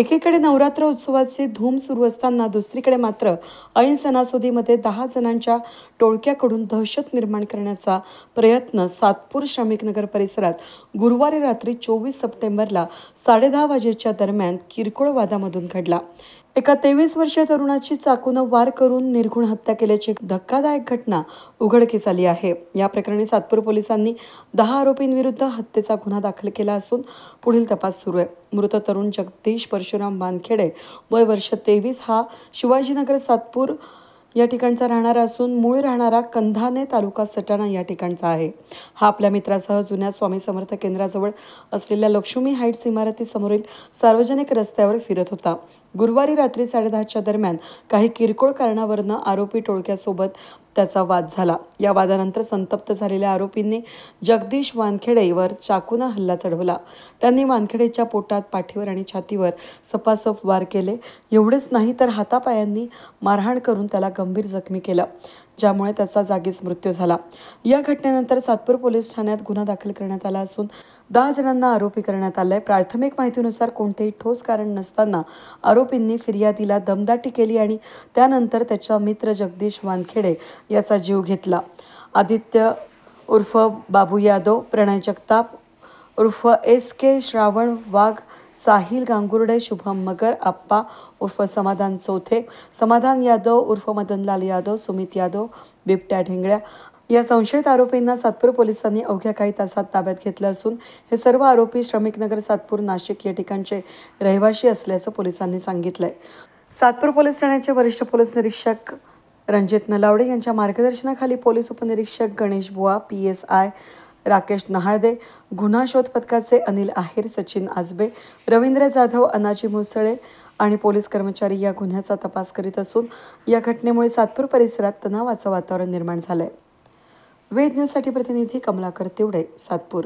एकीकडे नवरात्र उत्सवाची धूम सुरू असताना दुसरीकडे मात्र ऐन सणासुदीमध्ये 10 जणांच्या टोळक्याकडून दहशत निर्माण करण्याचा प्रयत्न सातपूर श्रमिक नगर परिसरात गुरुवारी रात्री 24 सप्टेंबरला 10:30 वाजेच्या दरम्यान किरकोळ वादामधून घडला। एका 23 वर्षीय तरुणाची चाकूनं वार करून निर्घृण हत्या केल्याची धक्कादायक घटना उघडकीस आली आहे। या प्रकरणी सातपूर पोलिसांनी 10 आरोपींविरुद्ध हत्येचा गुन्हा दाखल केला असून पुढील तपास सुरू आहे। मृत तरुण जगदीश परशुराम वानखेडे वय वर्ष 23 हा शिवाजीनगर सातपूर या ठिकाणचा राहणारा असून मूळ राहणारा कंधाने तालुका सटाणा या ठिकाणचा आहे। हा आपल्या मित्रासह जुन्या स्वामी समर्थ केंद्राजवळ असलेल्या लक्ष्मी हाईट्स इमारतीसमोरील सार्वजनिक रस्त्यावर फिरत होता। गुरुवारी रात्री 10:30च्या दरम्यान काही किरकोळ कारणावरून आरोपी टोळक्यासोबत त्याचा वाद झाला। या वादानंतर संतप्त झालेल्या आरोपींनी जगदीश वानखेडेवर चाकूने हल्ला चढवला। त्यांनी वानखेडेच्या पोटात, पाठीवर आणि छातीवर सपासप वार केले। एवढेच नाही तर हातापायांनी मारहाण करून त्याला गंभीर जखमी केलं, ज्यामुळे त्याचा जागीच मृत्यू झाला। या घटनेनंतर सातपूर पोलीस ठाण्यात गुन्हा दाखल करण्यात आला असून 10 जणांना आरोपी करण्यात आले। प्राथमिक माहितीनुसार कोणतेही ठोस कारण नसताना आरोपींनी फिर्यादीला दमदाटी केली आणि त्यानंतर त्याचा मित्र जगदीश वानखेडे याचा जीव घेतला। आदित्य उर्फ बाबू यादव, प्रणय जगताप उर्फ SK श्रावण वाघ, साहिल गांगुर्डे, शुभम मगर, आप्पा उर्फ समाधान चौथे, समाधान यादव उर्फ मदनलाल यादव, सुमित यादव, बिबट्या ढेंगळ्या या संशयित आरोपींना सातपूर पोलिसांनी अवघ्या काही तासात ताब्यात घेतलं असून हे सर्व आरोपी श्रमिकनगर, सातपूर, नाशिक या ठिकाणचे रहिवासी असल्याचं पोलिसांनी सांगितलंय। सातपूर पोलीस ठाण्याचे वरिष्ठ पोलीस निरीक्षक रणजित नलावडे यांच्या मार्गदर्शनाखाली पोलीस उपनिरीक्षक गणेश बुवा, PSI राकेश नहाळदे, गुन्हा शोध पथकाचे अनिल आहेर, सचिन आजबे, रवींद्र जाधव, अनाजी मुसळे आणि पोलीस कर्मचारी या गुन्ह्याचा तपास करीत असून या घटनेमुळे सातपूर परिसरात तणावाचं वातावरण निर्माण झालंय। वेद न्यूजसाठी प्रतिनिधी कमलाकर तिवडे, सातपूर।